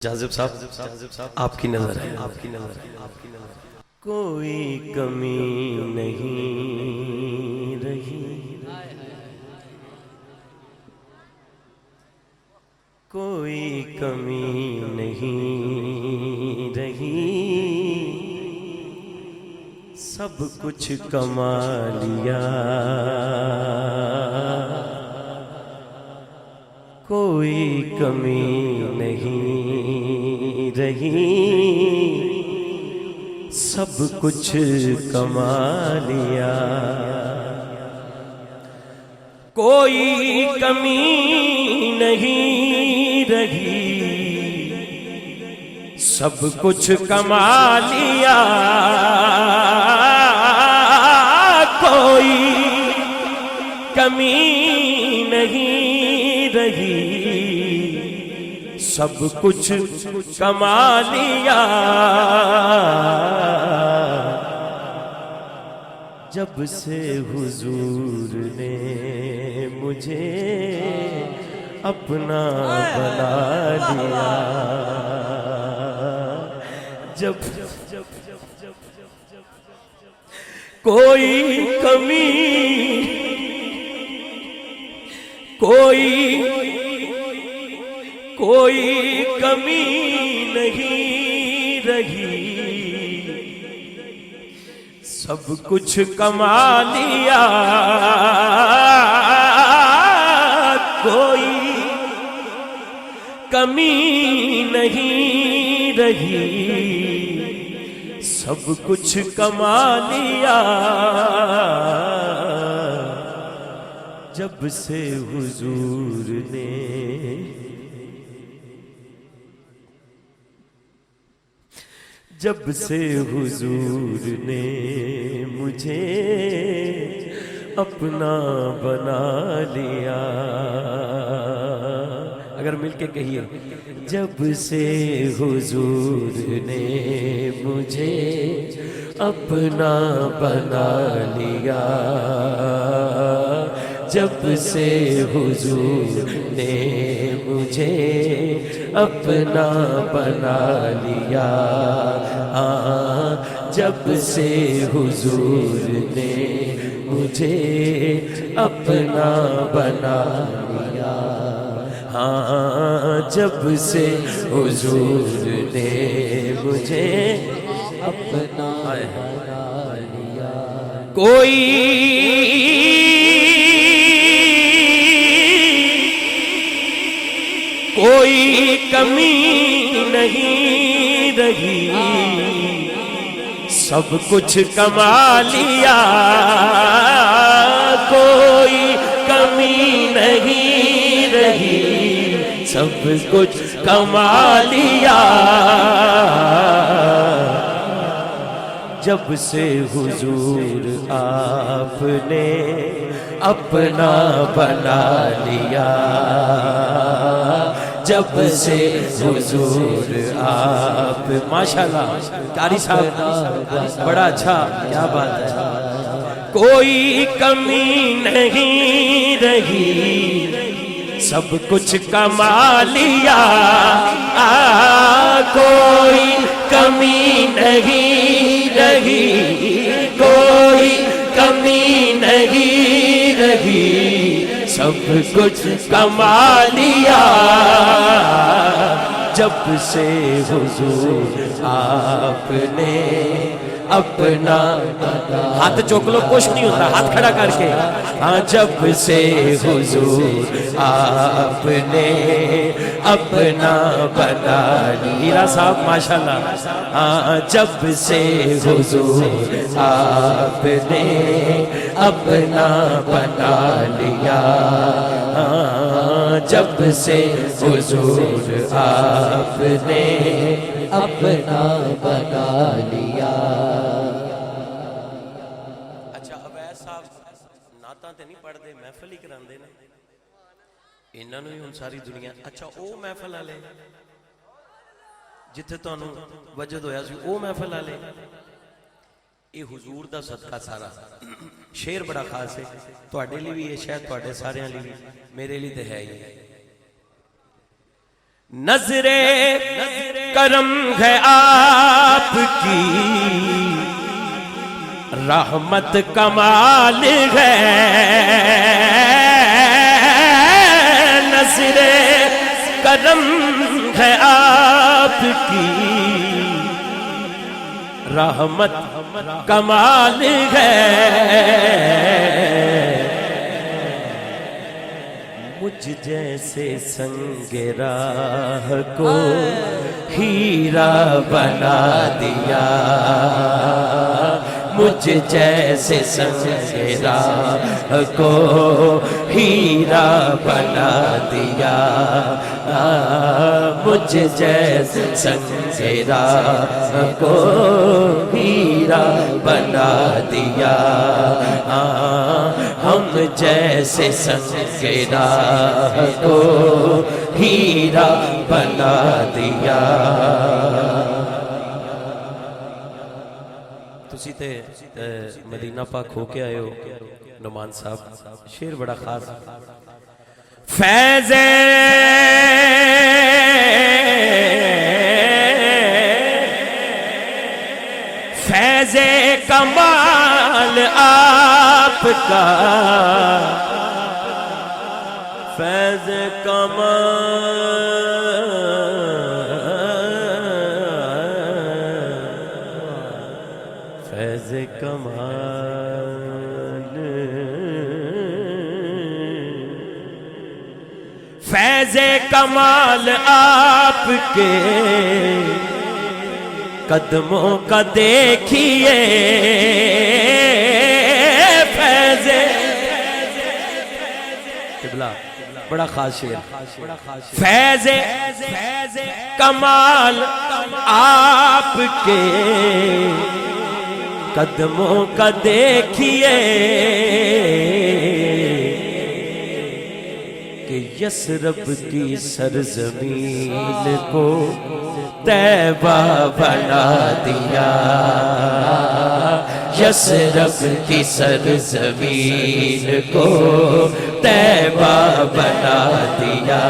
جاذب صاحب آپ کی نظر ہے، آپ کی نظر ہے۔ کوئی کمی نہیں رہی، کوئی کمی نہیں رہی، سب کچھ کما لیا، کوئی کمی نہیں رہی، سب کچھ کما لیا، کوئی کمی نہیں رہی، سب کچھ کما لیا، کوئی کمی نہیں رہی، سب کچھ کما لیا، جب سے حضور نے مجھے اپنا بنا لیا، جب کوئی کمی کوئی کمی نہیں رہی، سب کچھ کما لیا، کوئی کمی نہیں رہی، سب کچھ کما لیا، جب سے حضور نے مجھے اپنا بنا لیا، اگر مل کے کہیے، جب سے حضور نے مجھے اپنا بنا لیا، جب سے حضور نے مجھے اپنا بنا لیا، جب سے حضور نے مجھے اپنا بنا لیا، جب سے حضور نے مجھے اپنا بنا لیا، کوئی کمی نہیں رہی، سب کچھ کما لیا، کوئی کمی نہیں رہی، سب کچھ کما لیا، جب سے حضور آپ نے اپنا بنا لیا، جب سے حضور آپ، ماشاءاللہ قاری صاحب بڑا اچھا، کیا بات ہے، کوئی کمی نہیں رہی، سب کچھ کما لیا، کوئی کمی نہیں رہی، کوئی کمی نہیں رہی، سب کچھ کما لیا، جب سے حضور آپ نے اپنا، ہاتھ چوک لو، کچھ نہیں ہوتا، ہاتھ کھڑا کر کے، جب سے حضور آپ نے اپنا بنا لیا، صاحب ماشاءاللہ، جب سے حضور آپ نے اپنا بنا لیا، جب سے حضور آپ نے اپنا بنا لیا۔ اچھا عبید صاحب نعتاں تے نہیں پڑھتے، محفل ہی کراندے نے، انہاں نوں ہی ہن ساری دنیا، اچھا او محفل والے جتھے تانوں وجد ہویا سی، او محفل والے، یہ حضور دا صدقہ سارا، شعر بڑا خاص ہے، تواڈے لیے بھی ہے، شاید تواڈے سارے لیے بھی، میرے لیے تے ہے ہی، نظر کرم ہے آپ کی، رحمت کمال ہے، نظر کرم ہے آپ کی، رحمت کمال ہے، مجھ جیسے سنگ راہ کو ہیرا بنا دیا، مجھ جیسے سنگ راہ کو ہیرا بنا دیا، مجھ جیسے سنگ راہ کو ہیرا بنا دیا، ہم جیسے سنگ راہ کو ہیرا بنا دیا۔ تسی تے مدینہ پاک ہو کے آئے ہو نعمان صاحب، شعر بڑا خاص، فیض فیض کمال آپ کا، فیض کمال، فیض کمال، فیض کمال آپ کے قدموں کا دیکھیے، فیض بڑا خاص شعر، فیض کمال آپ کے قدموں کا دیکھیے، کہ یثرب کی سرزمین کو طیبہ بنا دیا، یثرب کی سرزمین کو طیبہ بنا دیا،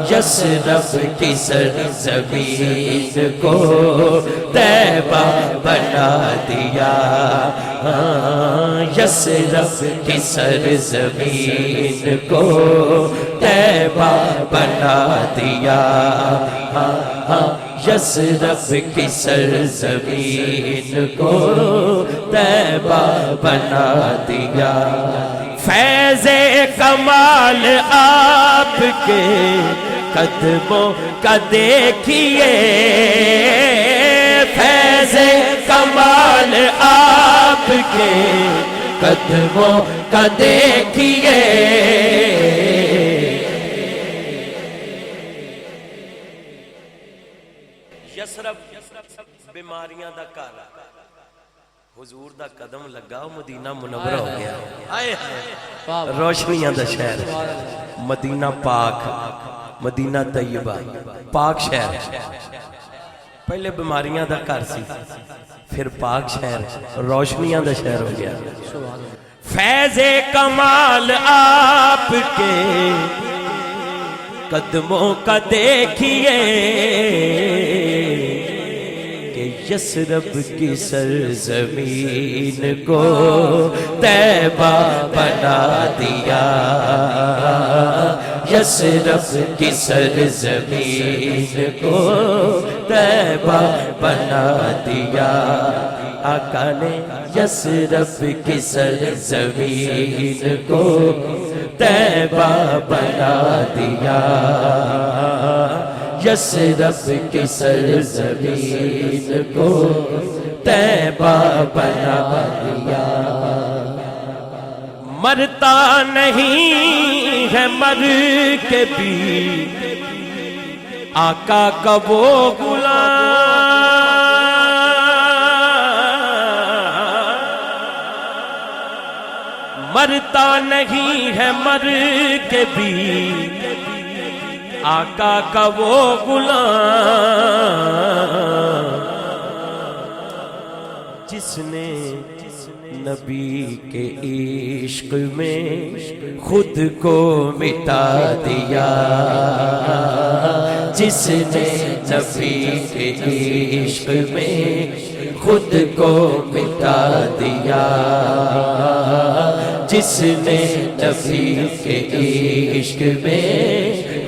یثرب کی سرزمین کو طیبہ بنا دیا، یثرب کی سرزمین کو طیبہ بنا دیا، یثرب کی سرزمین کو طیبہ بنا دیا، فیض کمال آپ کے قدموں کا دیکھیے، فیض کمال آپ کے قدموں کا دیکھیے، یثرب بیماریاں دا گھر، حضور دا قدم لگا مدینہ منورہ ہو گیا، روشنیاں دا شہر، مدینہ پاک، مدینہ طیبہ، پاک شہر، پہلے بیماریاں دا گھر سی، پھر پاک شہر، روشنیاں دا شہر ہو گیا، فیض کمال آپ کے قدموں کا دیکھیے، کہ یثرب کی سرزمین کو طیبہ بنا دیا، یثرب کی سرزمین کو طیبہ بنا دیا، آقا نے یثرب کی سرزمین کو طیبہ بنا دیا، یثرب کی سرزمین کو طیبہ بنا دیا، مرتا نہیں ہے مر کے بھی آقا کا وہ غلام، مرتا نہیں ہے مر کے بھی آقا کا وہ غلام، جس نے نبی کے عشق میں خود کو مٹا دیا، جس نے نبی کے عشق میں خود کو مٹا دیا، جس نے نبی کے عشق میں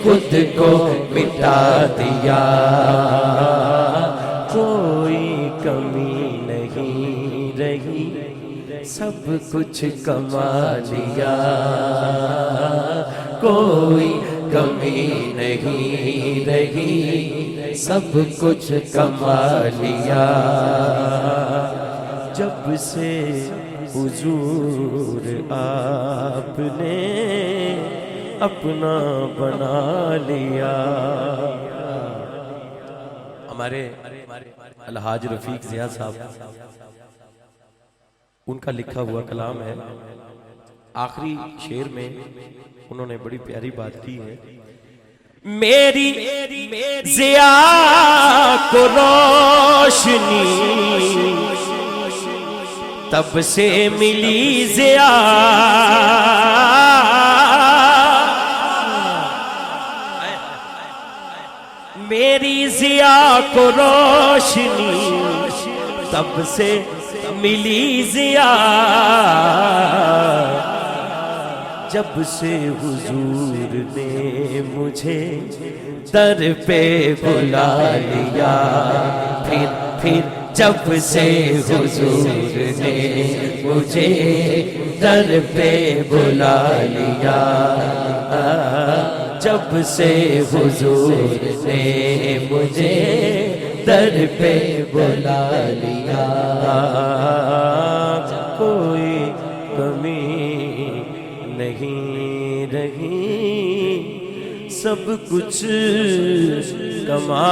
خود کو مٹا دیا، کوئی کمی نہیں رہی سب کچھ کما لیا، کوئی کمی نہیں رہی سب کچھ کما لیا، جب سے حضور آپ نے اپنا بنا لیا۔ ہمارے الحاج رفیق ضیاء صاحب، ان کا لکھا ہوا کلام ہے، آخری شعر میں انہوں نے بڑی پیاری بات کی ہے، میری ضیاء کو روشنی تب سے ملی ضیاء، میری ضیاء کو روشنی تب سے ملی ضیاء، جب سے حضور نے مجھے در پہ بلا لیا، پھر جب سے حضور نے مجھے در پہ بلا لیا، جب سے حضور نے مجھے در پہ بلا لیا، کوئی کمی نہیں رہی سب کچھ کما